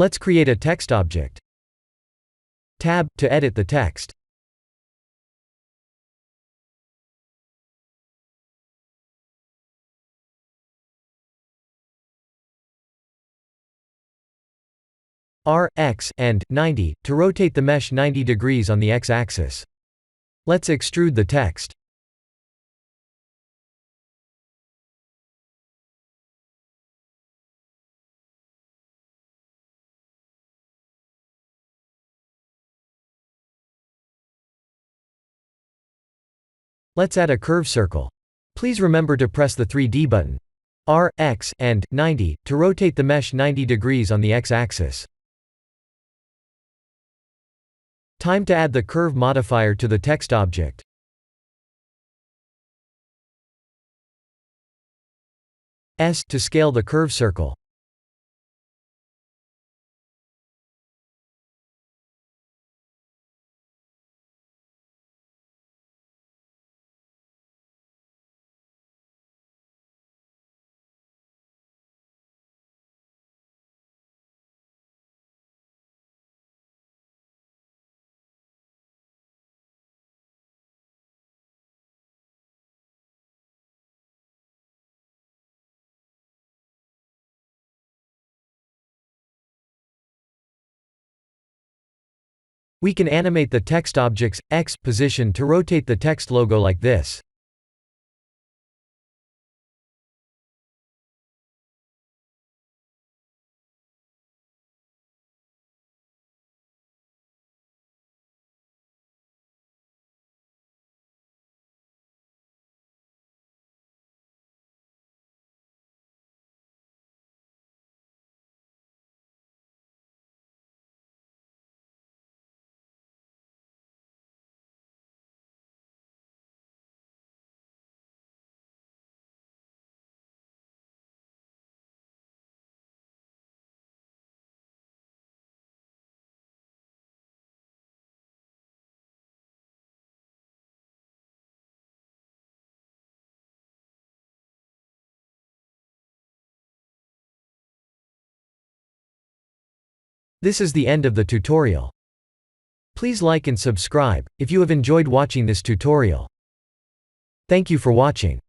Let's create a text object. Tab to edit the text. R, X, and 90 to rotate the mesh 90 degrees on the X-axis. Let's extrude the text. Let's add a curve circle. Please remember to press the 3D button. R, X, and 90 to rotate the mesh 90 degrees on the X-axis. Time to add the curve modifier to the text object. S to scale the curve circle. We can animate the text object's X position to rotate the text logo like this. This is the end of the tutorial. Please like and subscribe if you have enjoyed watching this tutorial. Thank you for watching.